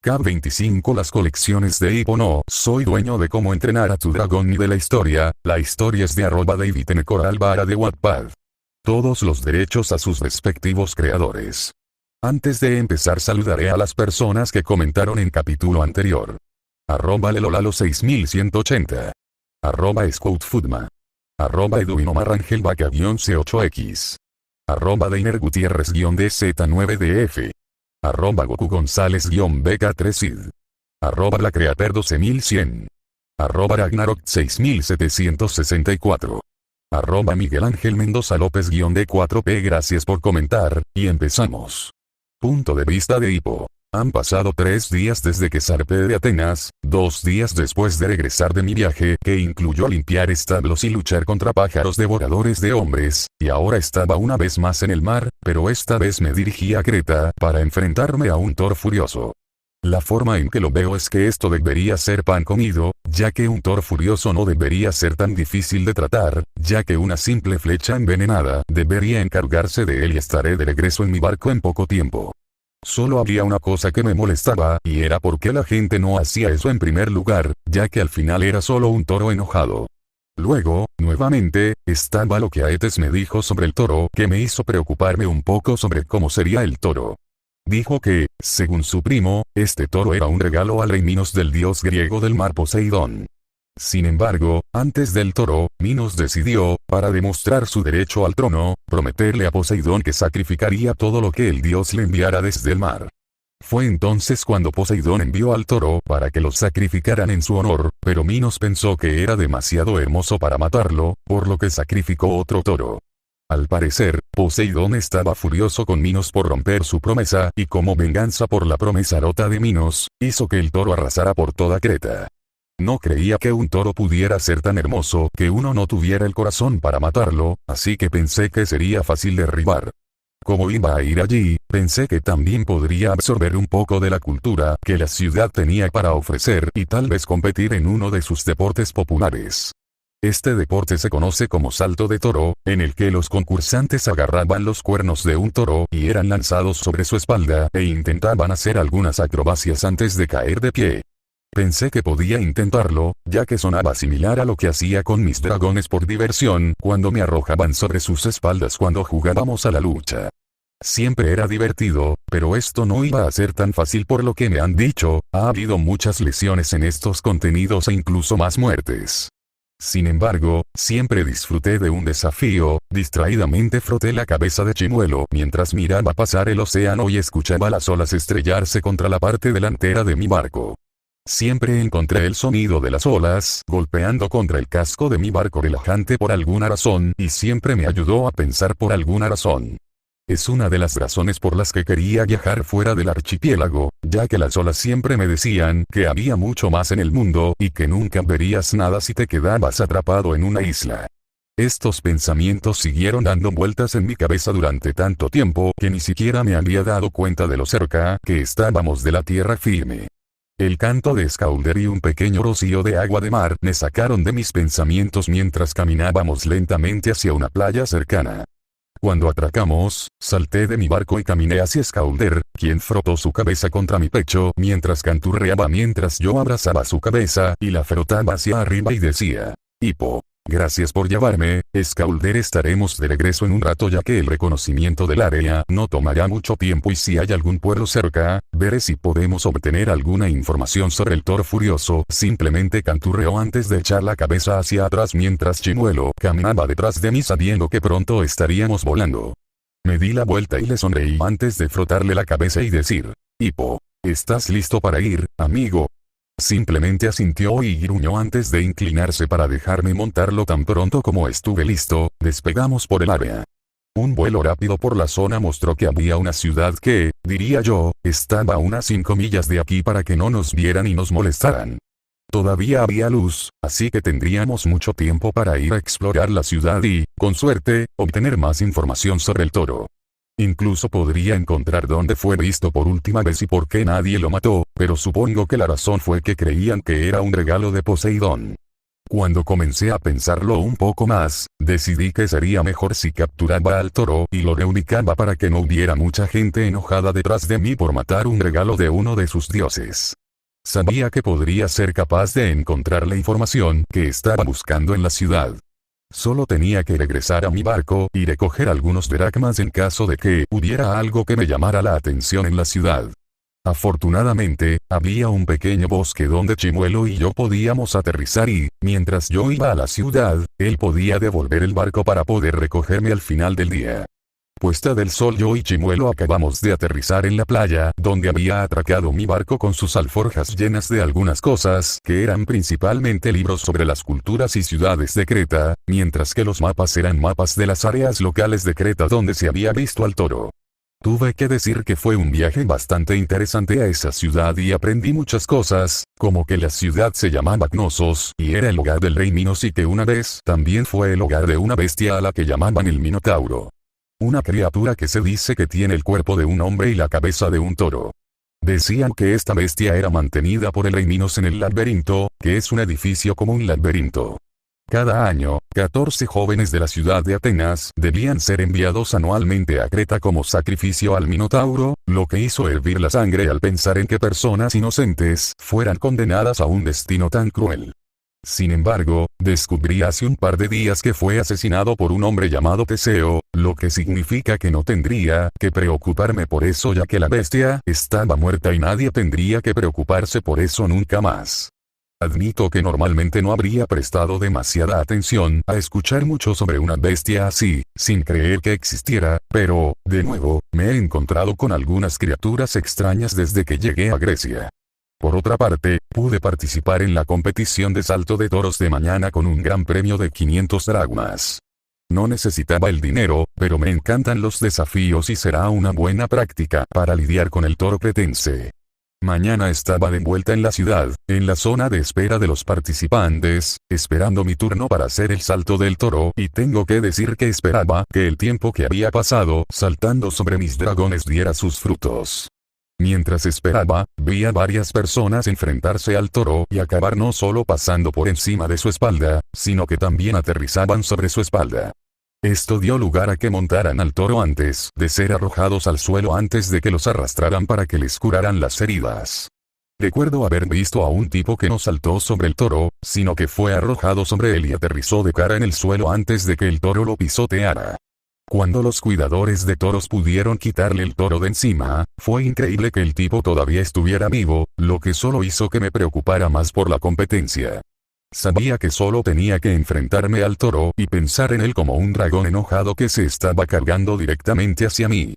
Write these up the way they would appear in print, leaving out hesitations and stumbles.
K25 Las colecciones de Hippo. No soy dueño de cómo entrenar a tu dragón ni de la historia es de @DavidNCoralvara de Wattpad. Todos los derechos a sus respectivos creadores. Antes de empezar saludaré a las personas que comentaron en capítulo anterior. @lelolalo6180. @scoutfoodma. @eduinomarrangelvaca-c8x. @deinergutierrez-dz9df. @Goku González-BK3id. @lacreaper12100. @Ragnarok 6764. Miguel Ángel Mendoza López-D4P. Gracias por comentar, y empezamos. Punto de vista de Hippo. Han pasado 3 días desde que zarpé de Atenas, 2 días después de regresar de mi viaje, que incluyó limpiar establos y luchar contra pájaros devoradores de hombres, y ahora estaba una vez más en el mar, pero esta vez me dirigí a Creta, para enfrentarme a un Thor furioso. La forma en que lo veo es que esto debería ser pan comido, ya que un Thor furioso no debería ser tan difícil de tratar, ya que una simple flecha envenenada debería encargarse de él y estaré de regreso en mi barco en poco tiempo. Solo había una cosa que me molestaba, y era por qué la gente no hacía eso en primer lugar, ya que al final era solo un toro enojado. Luego, nuevamente, estaba lo que Aetes me dijo sobre el toro, que me hizo preocuparme un poco sobre cómo sería el toro. Dijo que, según su primo, este toro era un regalo al rey Minos del dios griego del mar Poseidón. Sin embargo, antes del toro, Minos decidió, para demostrar su derecho al trono, prometerle a Poseidón que sacrificaría todo lo que el dios le enviara desde el mar. Fue entonces cuando Poseidón envió al toro para que lo sacrificaran en su honor, pero Minos pensó que era demasiado hermoso para matarlo, por lo que sacrificó otro toro. Al parecer, Poseidón estaba furioso con Minos por romper su promesa, y como venganza por la promesa rota de Minos, hizo que el toro arrasara por toda Creta. No creía que un toro pudiera ser tan hermoso que uno no tuviera el corazón para matarlo, así que pensé que sería fácil derribar. Como iba a ir allí, pensé que también podría absorber un poco de la cultura que la ciudad tenía para ofrecer y tal vez competir en uno de sus deportes populares. Este deporte se conoce como salto de toro, en el que los concursantes agarraban los cuernos de un toro y eran lanzados sobre su espalda e intentaban hacer algunas acrobacias antes de caer de pie. Pensé que podía intentarlo, ya que sonaba similar a lo que hacía con mis dragones por diversión cuando me arrojaban sobre sus espaldas cuando jugábamos a la lucha. Siempre era divertido, pero esto no iba a ser tan fácil por lo que me han dicho, ha habido muchas lesiones en estos contenidos e incluso más muertes. Sin embargo, siempre disfruté de un desafío, distraídamente froté la cabeza de Chimuelo mientras miraba pasar el océano y escuchaba las olas estrellarse contra la parte delantera de mi barco. Siempre encontré el sonido de las olas golpeando contra el casco de mi barco relajante por alguna razón y siempre me ayudó a pensar por alguna razón. Es una de las razones por las que quería viajar fuera del archipiélago, ya que las olas siempre me decían que había mucho más en el mundo y que nunca verías nada si te quedabas atrapado en una isla. Estos pensamientos siguieron dando vueltas en mi cabeza durante tanto tiempo que ni siquiera me había dado cuenta de lo cerca que estábamos de la tierra firme. El canto de Scaulder y un pequeño rocío de agua de mar me sacaron de mis pensamientos mientras caminábamos lentamente hacia una playa cercana. Cuando atracamos, salté de mi barco y caminé hacia Scaulder, quien frotó su cabeza contra mi pecho mientras canturreaba mientras yo abrazaba su cabeza y la frotaba hacia arriba y decía: Hippo, gracias por llevarme, Scaulder. Estaremos de regreso en un rato ya que el reconocimiento del área no tomará mucho tiempo y si hay algún pueblo cerca, veré si podemos obtener alguna información sobre el Thor furioso. Simplemente canturreó antes de echar la cabeza hacia atrás mientras Chimuelo caminaba detrás de mí sabiendo que pronto estaríamos volando. Me di la vuelta y le sonreí antes de frotarle la cabeza y decir: Hippo, ¿estás listo para ir, amigo? Simplemente asintió y gruñó antes de inclinarse para dejarme montarlo. Tan pronto como estuve listo, despegamos por el área. Un vuelo rápido por la zona mostró que había una ciudad que, diría yo, estaba a unas 5 millas de aquí para que no nos vieran y nos molestaran. Todavía había luz, así que tendríamos mucho tiempo para ir a explorar la ciudad y, con suerte, obtener más información sobre el toro. Incluso podría encontrar dónde fue visto por última vez y por qué nadie lo mató, pero supongo que la razón fue que creían que era un regalo de Poseidón. Cuando comencé a pensarlo un poco más, decidí que sería mejor si capturaba al toro y lo reubicaba para que no hubiera mucha gente enojada detrás de mí por matar un regalo de uno de sus dioses. Sabía que podría ser capaz de encontrar la información que estaba buscando en la ciudad. Solo tenía que regresar a mi barco y recoger algunos dracmas en caso de que hubiera algo que me llamara la atención en la ciudad. Afortunadamente, había un pequeño bosque donde Chimuelo y yo podíamos aterrizar y, mientras yo iba a la ciudad, él podía devolver el barco para poder recogerme al final del día. Puesta del sol, yo y Chimuelo acabamos de aterrizar en la playa, donde había atracado mi barco con sus alforjas llenas de algunas cosas, que eran principalmente libros sobre las culturas y ciudades de Creta, mientras que los mapas eran mapas de las áreas locales de Creta donde se había visto al toro. Tuve que decir que fue un viaje bastante interesante a esa ciudad y aprendí muchas cosas, como que la ciudad se llamaba Knossos y era el hogar del rey Minos y que una vez también fue el hogar de una bestia a la que llamaban el Minotauro. Una criatura que se dice que tiene el cuerpo de un hombre y la cabeza de un toro. Decían que esta bestia era mantenida por el rey Minos en el laberinto, que es un edificio como un laberinto. Cada año, 14 jóvenes de la ciudad de Atenas debían ser enviados anualmente a Creta como sacrificio al Minotauro, lo que hizo hervir la sangre al pensar en que personas inocentes fueran condenadas a un destino tan cruel. Sin embargo, descubrí hace un par de días que fue asesinado por un hombre llamado Teseo, lo que significa que no tendría que preocuparme por eso ya que la bestia estaba muerta y nadie tendría que preocuparse por eso nunca más. Admito que normalmente no habría prestado demasiada atención a escuchar mucho sobre una bestia así, sin creer que existiera, pero, de nuevo, me he encontrado con algunas criaturas extrañas desde que llegué a Grecia. Por otra parte, pude participar en la competición de salto de toros de mañana con un gran premio de 500 dracmas. No necesitaba el dinero, pero me encantan los desafíos y será una buena práctica para lidiar con el toro cretense. Mañana estaba de vuelta en la ciudad, en la zona de espera de los participantes, esperando mi turno para hacer el salto del toro y tengo que decir que esperaba que el tiempo que había pasado saltando sobre mis dragones diera sus frutos. Mientras esperaba, vi a varias personas enfrentarse al toro y acabar no solo pasando por encima de su espalda, sino que también aterrizaban sobre su espalda. Esto dio lugar a que montaran al toro antes de ser arrojados al suelo antes de que los arrastraran para que les curaran las heridas. Recuerdo haber visto a un tipo que no saltó sobre el toro, sino que fue arrojado sobre él y aterrizó de cara en el suelo antes de que el toro lo pisoteara. Cuando los cuidadores de toros pudieron quitarle el toro de encima, fue increíble que el tipo todavía estuviera vivo, lo que solo hizo que me preocupara más por la competencia. Sabía que solo tenía que enfrentarme al toro y pensar en él como un dragón enojado que se estaba cargando directamente hacia mí.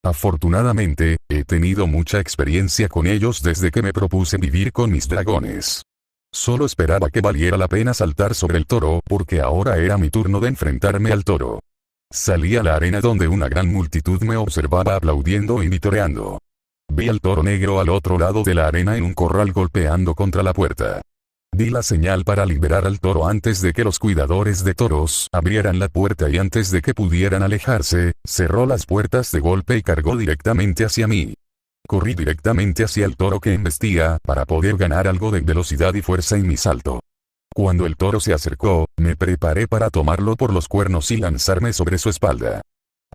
Afortunadamente, he tenido mucha experiencia con ellos desde que me propuse vivir con mis dragones. Solo esperaba que valiera la pena saltar sobre el toro porque ahora era mi turno de enfrentarme al toro. Salí a la arena donde una gran multitud me observaba aplaudiendo y vitoreando. Vi al toro negro al otro lado de la arena en un corral golpeando contra la puerta. Di la señal para liberar al toro antes de que los cuidadores de toros abrieran la puerta y antes de que pudieran alejarse, cerró las puertas de golpe y cargó directamente hacia mí. Corrí directamente hacia el toro que embestía para poder ganar algo de velocidad y fuerza en mi salto. Cuando el toro se acercó, me preparé para tomarlo por los cuernos y lanzarme sobre su espalda.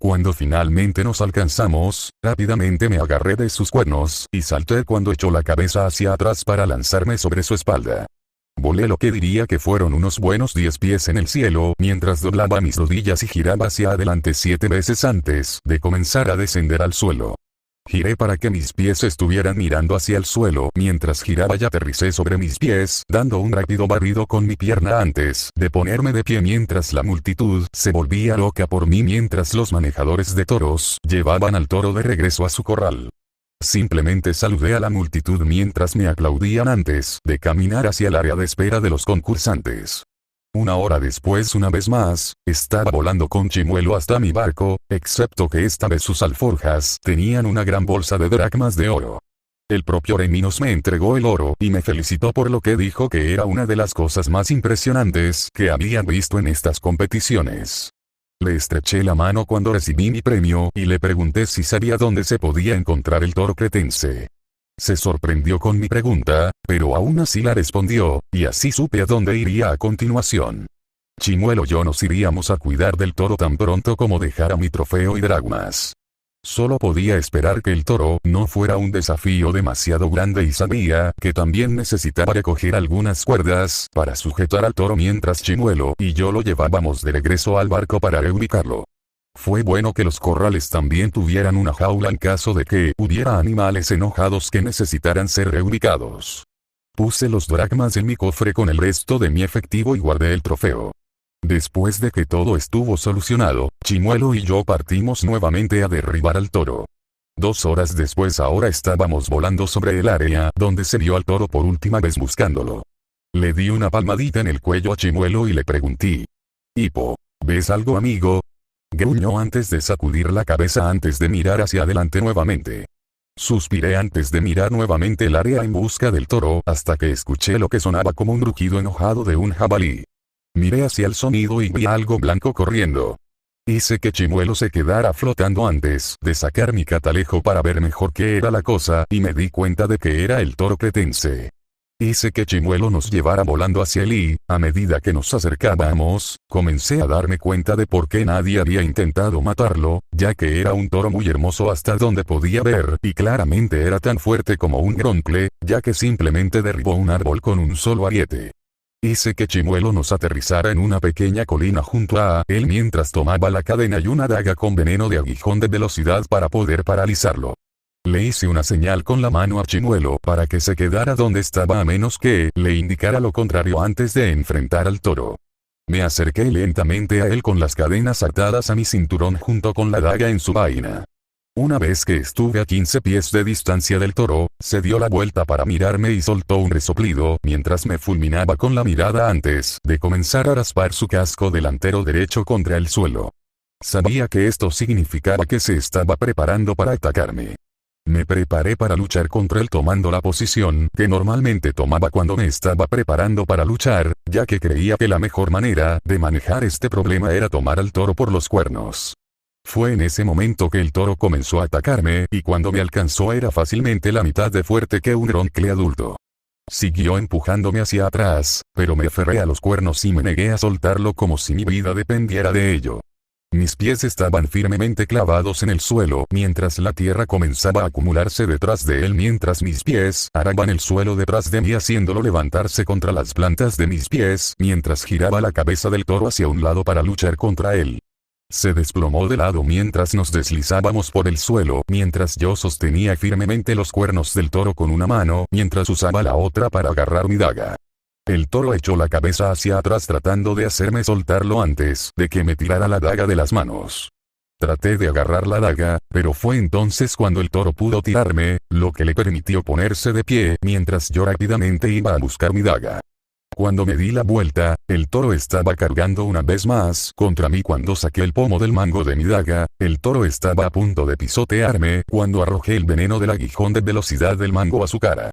Cuando finalmente nos alcanzamos, rápidamente me agarré de sus cuernos y salté cuando echó la cabeza hacia atrás para lanzarme sobre su espalda. Volé lo que diría que fueron unos buenos 10 pies en el cielo mientras doblaba mis rodillas y giraba hacia adelante 7 veces antes de comenzar a descender al suelo. Giré para que mis pies estuvieran mirando hacia el suelo mientras giraba y aterricé sobre mis pies, dando un rápido barrido con mi pierna antes de ponerme de pie mientras la multitud se volvía loca por mí mientras los manejadores de toros llevaban al toro de regreso a su corral. Simplemente saludé a la multitud mientras me aplaudían antes de caminar hacia el área de espera de los concursantes. Una hora después, una vez más, estaba volando con Chimuelo hasta mi barco, excepto que esta vez sus alforjas tenían una gran bolsa de dracmas de oro. El propio rey Minos me entregó el oro y me felicitó por lo que dijo que era una de las cosas más impresionantes que había visto en estas competiciones. Le estreché la mano cuando recibí mi premio y le pregunté si sabía dónde se podía encontrar el toro cretense. Se sorprendió con mi pregunta, pero aún así la respondió, y así supe a dónde iría a continuación. Chimuelo y yo nos iríamos a cuidar del toro tan pronto como dejara mi trofeo y dragmas. Solo podía esperar que el toro no fuera un desafío demasiado grande y sabía que también necesitaba recoger algunas cuerdas para sujetar al toro mientras Chimuelo y yo lo llevábamos de regreso al barco para reubicarlo. Fue bueno que los corrales también tuvieran una jaula en caso de que hubiera animales enojados que necesitaran ser reubicados. Puse los dracmas en mi cofre con el resto de mi efectivo y guardé el trofeo. Después de que todo estuvo solucionado, Chimuelo y yo partimos nuevamente a derribar al toro. 2 horas después ahora estábamos volando sobre el área donde se vio al toro por última vez buscándolo. Le di una palmadita en el cuello a Chimuelo y le pregunté: «Hippo, ¿ves algo, amigo?». Gruñó antes de sacudir la cabeza antes de mirar hacia adelante nuevamente. Suspiré antes de mirar nuevamente el área en busca del toro hasta que escuché lo que sonaba como un rugido enojado de un jabalí. Miré hacia el sonido y vi algo blanco corriendo. Hice que Chimuelo se quedara flotando antes de sacar mi catalejo para ver mejor qué era la cosa y me di cuenta de que era el toro cretense. Hice que Chimuelo nos llevara volando hacia él y, a medida que nos acercábamos, comencé a darme cuenta de por qué nadie había intentado matarlo, ya que era un toro muy hermoso hasta donde podía ver y claramente era tan fuerte como un groncle, ya que simplemente derribó un árbol con un solo ariete. Hice que Chimuelo nos aterrizara en una pequeña colina junto a él mientras tomaba la cadena y una daga con veneno de aguijón de velocidad para poder paralizarlo. Le hice una señal con la mano a Chimuelo para que se quedara donde estaba a menos que le indicara lo contrario antes de enfrentar al toro. Me acerqué lentamente a él con las cadenas atadas a mi cinturón junto con la daga en su vaina. Una vez que estuve a 15 pies de distancia del toro, se dio la vuelta para mirarme y soltó un resoplido mientras me fulminaba con la mirada antes de comenzar a raspar su casco delantero derecho contra el suelo. Sabía que esto significaba que se estaba preparando para atacarme. Me preparé para luchar contra él tomando la posición que normalmente tomaba cuando me estaba preparando para luchar, ya que creía que la mejor manera de manejar este problema era tomar al toro por los cuernos. Fue en ese momento que el toro comenzó a atacarme y cuando me alcanzó era fácilmente la mitad de fuerte que un groncle adulto. Siguió empujándome hacia atrás, pero me aferré a los cuernos y me negué a soltarlo como si mi vida dependiera de ello. Mis pies estaban firmemente clavados en el suelo mientras la tierra comenzaba a acumularse detrás de él mientras mis pies araban el suelo detrás de mí haciéndolo levantarse contra las plantas de mis pies mientras giraba la cabeza del toro hacia un lado para luchar contra él. Se desplomó de lado mientras nos deslizábamos por el suelo mientras yo sostenía firmemente los cuernos del toro con una mano mientras usaba la otra para agarrar mi daga. El toro echó la cabeza hacia atrás tratando de hacerme soltarlo antes de que me tirara la daga de las manos. Traté de agarrar la daga, pero fue entonces cuando el toro pudo tirarme, lo que le permitió ponerse de pie mientras yo rápidamente iba a buscar mi daga. Cuando me di la vuelta, el toro estaba cargando una vez más contra mí cuando saqué el pomo del mango de mi daga, el toro estaba a punto de pisotearme cuando arrojé el veneno del aguijón de velocidad del mango a su cara.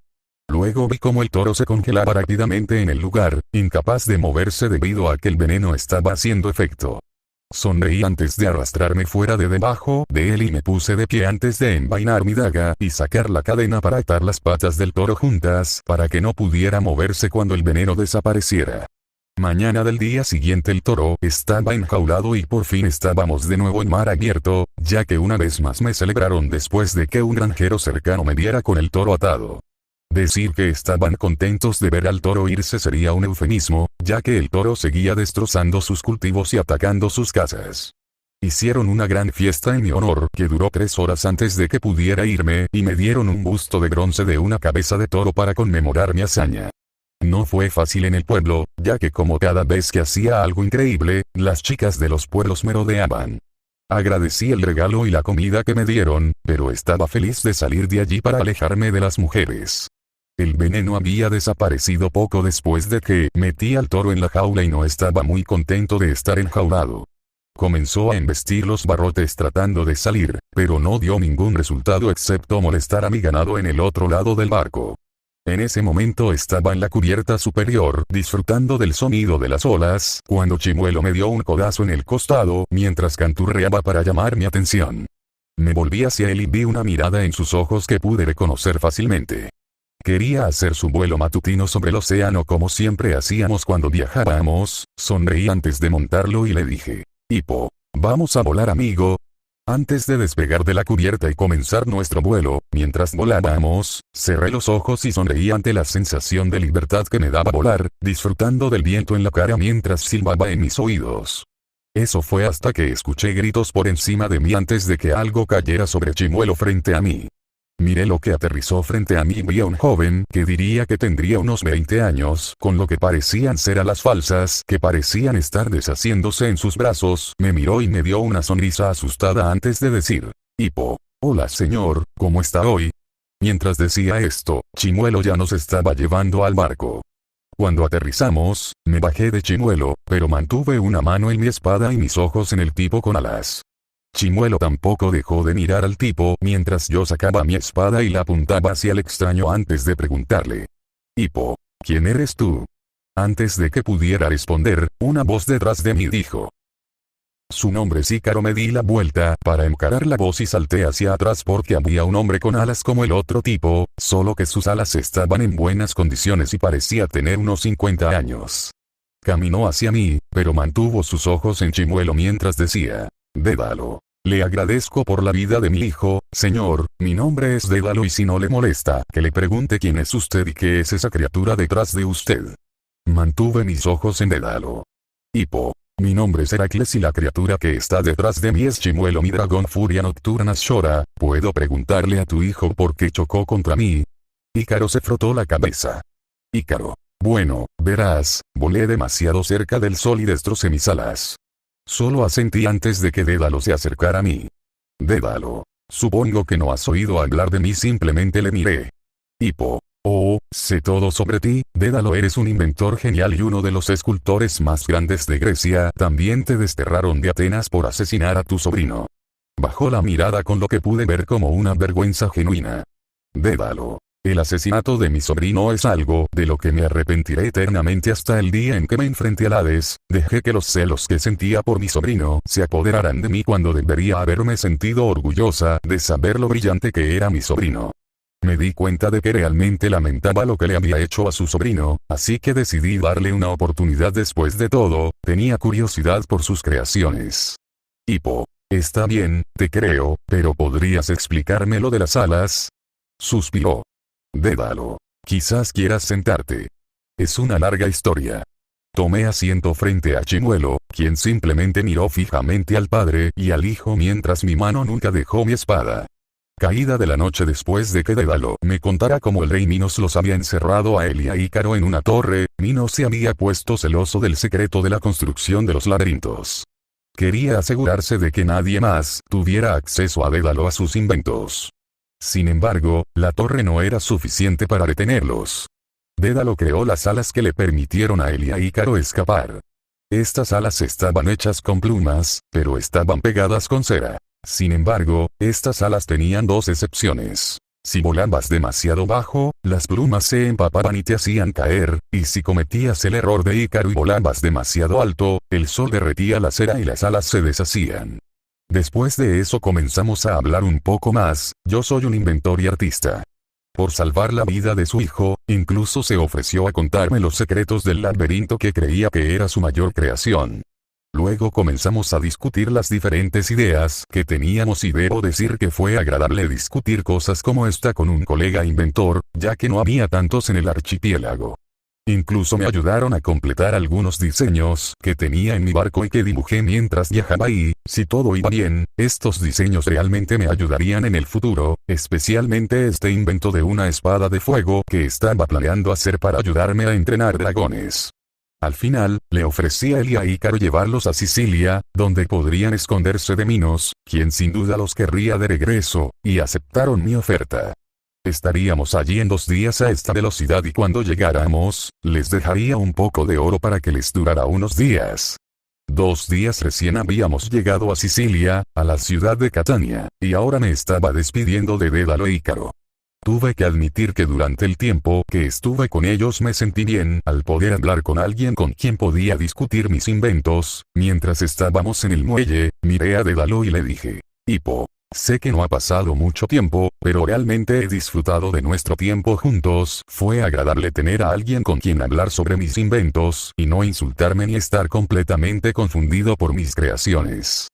Luego vi cómo el toro se congelaba rápidamente en el lugar, incapaz de moverse debido a que el veneno estaba haciendo efecto. Sonreí antes de arrastrarme fuera de debajo de él y me puse de pie antes de envainar mi daga y sacar la cadena para atar las patas del toro juntas para que no pudiera moverse cuando el veneno desapareciera. Mañana del día siguiente el toro estaba enjaulado y por fin estábamos de nuevo en mar abierto, ya que una vez más me celebraron después de que un granjero cercano me viera con el toro atado. Decir que estaban contentos de ver al toro irse sería un eufemismo, ya que el toro seguía destrozando sus cultivos y atacando sus casas. Hicieron una gran fiesta en mi honor que duró 3 horas antes de que pudiera irme y me dieron un busto de bronce de una cabeza de toro para conmemorar mi hazaña. No fue fácil en el pueblo, ya que como cada vez que hacía algo increíble, las chicas de los pueblos me rodeaban. Agradecí el regalo y la comida que me dieron, pero estaba feliz de salir de allí para alejarme de las mujeres. El veneno había desaparecido poco después de que metí al toro en la jaula y no estaba muy contento de estar enjaulado. Comenzó a embestir los barrotes tratando de salir, pero no dio ningún resultado excepto molestar a mi ganado en el otro lado del barco. En ese momento estaba en la cubierta superior disfrutando del sonido de las olas, cuando Chimuelo me dio un codazo en el costado mientras canturreaba para llamar mi atención. Me volví hacia él y vi una mirada en sus ojos que pude reconocer fácilmente. Quería hacer su vuelo matutino sobre el océano como siempre hacíamos cuando viajábamos. Sonreí antes de montarlo y le dije: Hippo, ¿vamos a volar, amigo? Antes de despegar de la cubierta y comenzar nuestro vuelo, mientras volábamos, cerré los ojos y sonreí ante la sensación de libertad que me daba volar, disfrutando del viento en la cara mientras silbaba en mis oídos. Eso fue hasta que escuché gritos por encima de mí antes de que algo cayera sobre Chimuelo frente a mí. Miré lo que aterrizó frente a mí y vi a un joven que diría que tendría unos 20 años, con lo que parecían ser alas falsas que parecían estar deshaciéndose en sus brazos. Me miró y me dio una sonrisa asustada antes de decir: Hippo, hola señor, ¿cómo está hoy? Mientras decía esto, Chimuelo ya nos estaba llevando al barco. Cuando aterrizamos, me bajé de Chimuelo, pero mantuve una mano en mi espada y mis ojos en el tipo con alas. Chimuelo tampoco dejó de mirar al tipo mientras yo sacaba mi espada y la apuntaba hacia el extraño antes de preguntarle: Hippo, ¿quién eres tú? Antes de que pudiera responder, una voz detrás de mí dijo: Su nombre es Ícaro. Me di la vuelta para encarar la voz y salté hacia atrás porque había un hombre con alas como el otro tipo, solo que sus alas estaban en buenas condiciones y parecía tener unos 50 años. Caminó hacia mí, pero mantuvo sus ojos en Chimuelo mientras decía: Dédalo. Le agradezco por la vida de mi hijo, señor. Mi nombre es Dédalo y si no le molesta que le pregunte quién es usted y qué es esa criatura detrás de usted. Mantuve mis ojos en Dédalo. Hippo, mi nombre es Heracles y la criatura que está detrás de mí es Chimuelo, mi dragón furia nocturna Shora. ¿Puedo preguntarle a tu hijo por qué chocó contra mí? Ícaro se frotó la cabeza. Ícaro, bueno, verás, volé demasiado cerca del sol y destrocé mis alas. Solo asentí antes de que Dédalo se acercara a mí. Dédalo, supongo que no has oído hablar de mí. Simplemente le miré. Hippo, oh, sé todo sobre ti, Dédalo. Eres un inventor genial y uno de los escultores más grandes de Grecia. También te desterraron de Atenas por asesinar a tu sobrino. Bajó la mirada con lo que pude ver como una vergüenza genuina. Dédalo. El asesinato de mi sobrino es algo de lo que me arrepentiré eternamente hasta el día en que me enfrenté al Hades. Dejé que los celos que sentía por mi sobrino se apoderaran de mí cuando debería haberme sentido orgullosa de saber lo brillante que era mi sobrino. Me di cuenta de que realmente lamentaba lo que le había hecho a su sobrino, así que decidí darle una oportunidad. Después de todo, tenía curiosidad por sus creaciones. Hippo, está bien, te creo, pero ¿podrías explicarme lo de las alas? Suspiró. Dédalo. Quizás quieras sentarte. Es una larga historia. Tomé asiento frente a Chimuelo, quien simplemente miró fijamente al padre y al hijo mientras mi mano nunca dejó mi espada. Caída de la noche después de que Dédalo me contara cómo el rey Minos los había encerrado a él y a Ícaro en una torre, Minos se había puesto celoso del secreto de la construcción de los laberintos. Quería asegurarse de que nadie más tuviera acceso a Dédalo a sus inventos. Sin embargo, la torre no era suficiente para detenerlos. Dédalo creó las alas que le permitieron a él y a Ícaro escapar. Estas alas estaban hechas con plumas, pero estaban pegadas con cera. Sin embargo, estas alas tenían dos excepciones. Si volabas demasiado bajo, las plumas se empapaban y te hacían caer, y si cometías el error de Ícaro y volabas demasiado alto, el sol derretía la cera y las alas se deshacían. Después de eso comenzamos a hablar un poco más. Yo soy un inventor y artista. Por salvar la vida de su hijo, incluso se ofreció a contarme los secretos del laberinto que creía que era su mayor creación. Luego comenzamos a discutir las diferentes ideas que teníamos y debo decir que fue agradable discutir cosas como esta con un colega inventor, ya que no había tantos en el archipiélago. Incluso me ayudaron a completar algunos diseños que tenía en mi barco y que dibujé mientras viajaba y, si todo iba bien, estos diseños realmente me ayudarían en el futuro, especialmente este invento de una espada de fuego que estaba planeando hacer para ayudarme a entrenar dragones. Al final, le ofrecí a él y a Ícaro llevarlos a Sicilia, donde podrían esconderse de Minos, quien sin duda los querría de regreso, y aceptaron mi oferta. Estaríamos allí en 2 días a esta velocidad y cuando llegáramos, les dejaría un poco de oro para que les durara unos días. 2 días recién habíamos llegado a Sicilia, a la ciudad de Catania, y ahora me estaba despidiendo de Dédalo e Ícaro. Tuve que admitir que durante el tiempo que estuve con ellos me sentí bien al poder hablar con alguien con quien podía discutir mis inventos. Mientras estábamos en el muelle, miré a Dédalo y le dije: Hippo, Sé que no ha pasado mucho tiempo, pero realmente he disfrutado de nuestro tiempo juntos. Fue agradable tener a alguien con quien hablar sobre mis inventos, y no insultarme ni estar completamente confundido por mis creaciones.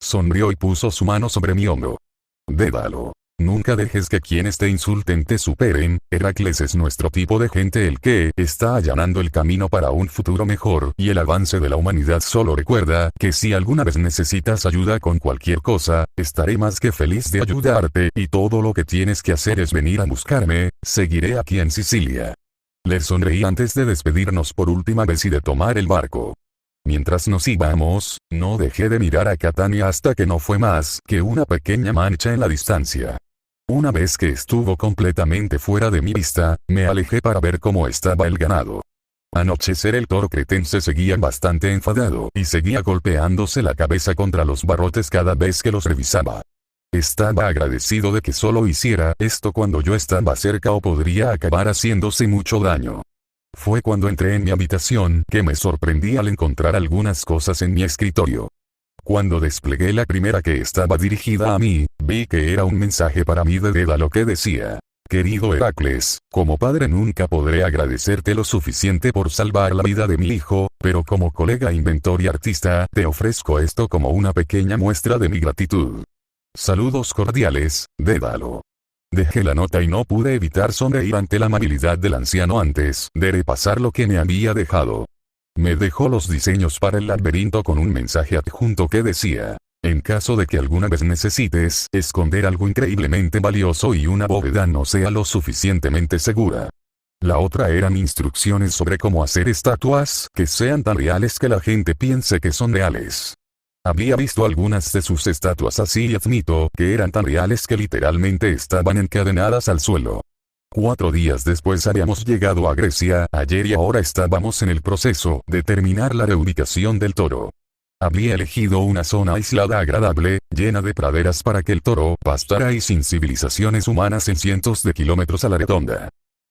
Sonrió y puso su mano sobre mi hombro. Dédalo. Nunca dejes que quienes te insulten te superen. Heracles es nuestro tipo de gente, el que está allanando el camino para un futuro mejor y el avance de la humanidad. Solo recuerda que si alguna vez necesitas ayuda con cualquier cosa, estaré más que feliz de ayudarte, y todo lo que tienes que hacer es venir a buscarme. Seguiré aquí en Sicilia. Le sonreí antes de despedirnos por última vez y de tomar el barco. Mientras nos íbamos, no dejé de mirar a Catania hasta que no fue más que una pequeña mancha en la distancia. Una vez que estuvo completamente fuera de mi vista, me alejé para ver cómo estaba el ganado. Anochecer, el toro cretense seguía bastante enfadado y seguía golpeándose la cabeza contra los barrotes cada vez que los revisaba. Estaba agradecido de que solo hiciera esto cuando yo estaba cerca o podría acabar haciéndose mucho daño. Fue cuando entré en mi habitación que me sorprendí al encontrar algunas cosas en mi escritorio. Cuando desplegué la primera, que estaba dirigida a mí, vi que era un mensaje para mí de Dédalo que decía: querido Heracles, como padre nunca podré agradecerte lo suficiente por salvar la vida de mi hijo, pero como colega inventor y artista, te ofrezco esto como una pequeña muestra de mi gratitud. Saludos cordiales, Dédalo. Dejé la nota y no pude evitar sonreír ante la amabilidad del anciano antes de repasar lo que me había dejado. Me dejó los diseños para el laberinto con un mensaje adjunto que decía: en caso de que alguna vez necesites esconder algo increíblemente valioso y una bóveda no sea lo suficientemente segura. La otra eran instrucciones sobre cómo hacer estatuas que sean tan reales que la gente piense que son reales. Había visto algunas de sus estatuas así y admito que eran tan reales que literalmente estaban encadenadas al suelo. 4 días después habíamos llegado a Grecia, ayer, y ahora estábamos en el proceso de terminar la reubicación del toro. Había elegido una zona aislada agradable, llena de praderas para que el toro pastara y sin civilizaciones humanas en cientos de kilómetros a la redonda.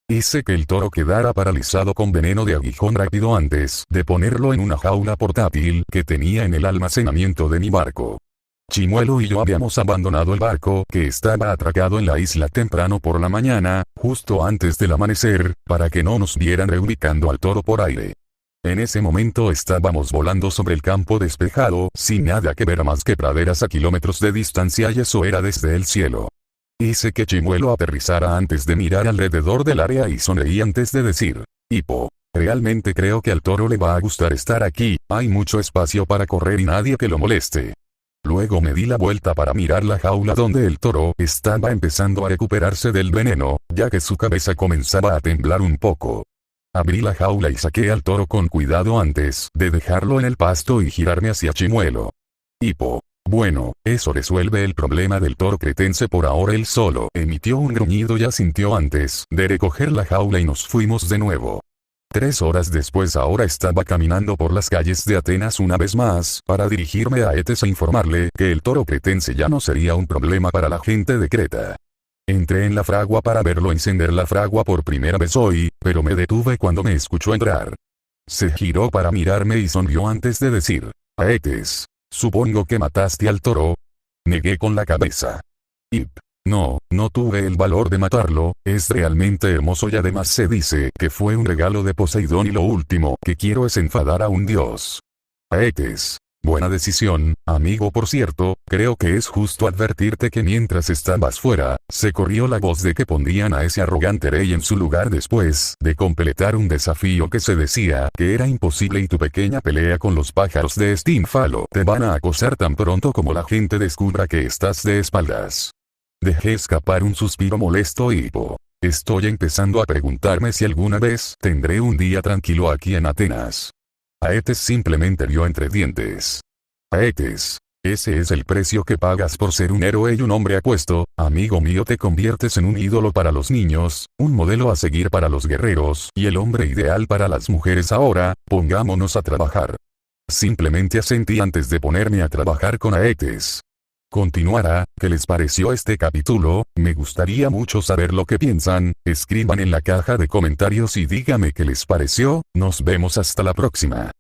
Hice que el toro quedara paralizado con veneno de aguijón rápido antes de ponerlo en una jaula portátil que tenía en el almacenamiento de mi barco. Chimuelo y yo habíamos abandonado el barco, que estaba atracado en la isla, temprano por la mañana, justo antes del amanecer, para que no nos vieran reubicando al toro por aire. En ese momento estábamos volando sobre el campo despejado, sin nada que ver más que praderas a kilómetros de distancia, y eso era desde el cielo. Hice que Chimuelo aterrizara antes de mirar alrededor del área y sonreí antes de decir: Hipo, realmente creo que al toro le va a gustar estar aquí, hay mucho espacio para correr y nadie que lo moleste. Luego me di la vuelta para mirar la jaula donde el toro estaba empezando a recuperarse del veneno, ya que su cabeza comenzaba a temblar un poco. Abrí la jaula y saqué al toro con cuidado antes de dejarlo en el pasto y girarme hacia Chimuelo. Hipo. Bueno, eso resuelve el problema del toro cretense por ahora. Él solo emitió un gruñido y asintió antes de recoger la jaula y nos fuimos de nuevo. 3 horas después ahora estaba caminando por las calles de Atenas una vez más para dirigirme a Etes a informarle que el toro cretense ya no sería un problema para la gente de Creta. Entré en la fragua para verlo encender la fragua por primera vez hoy, pero me detuve cuando me escuchó entrar. Se giró para mirarme y sonrió antes de decir: Aetes, supongo que mataste al toro. Negué con la cabeza. No tuve el valor de matarlo, es realmente hermoso y además se dice que fue un regalo de Poseidón y lo último que quiero es enfadar a un dios. Aetes. Buena decisión, amigo. Por cierto, creo que es justo advertirte que mientras estabas fuera, se corrió la voz de que pondrían a ese arrogante rey en su lugar después de completar un desafío que se decía que era imposible, y tu pequeña pelea con los pájaros de Estínfalo te van a acosar tan pronto como la gente descubra que estás de espaldas. Dejé escapar un suspiro molesto y estoy empezando a preguntarme si alguna vez tendré un día tranquilo aquí en Atenas. Aetes simplemente rió entre dientes. Aetes, ese es el precio que pagas por ser un héroe y un hombre apuesto, amigo mío. Te conviertes en un ídolo para los niños, un modelo a seguir para los guerreros y el hombre ideal para las mujeres. Ahora, pongámonos a trabajar. Simplemente asentí antes de ponerme a trabajar con Aetes. Continuará. ¿Qué les pareció este capítulo? Me gustaría mucho saber lo que piensan. Escriban en la caja de comentarios y dígame qué les pareció. Nos vemos hasta la próxima.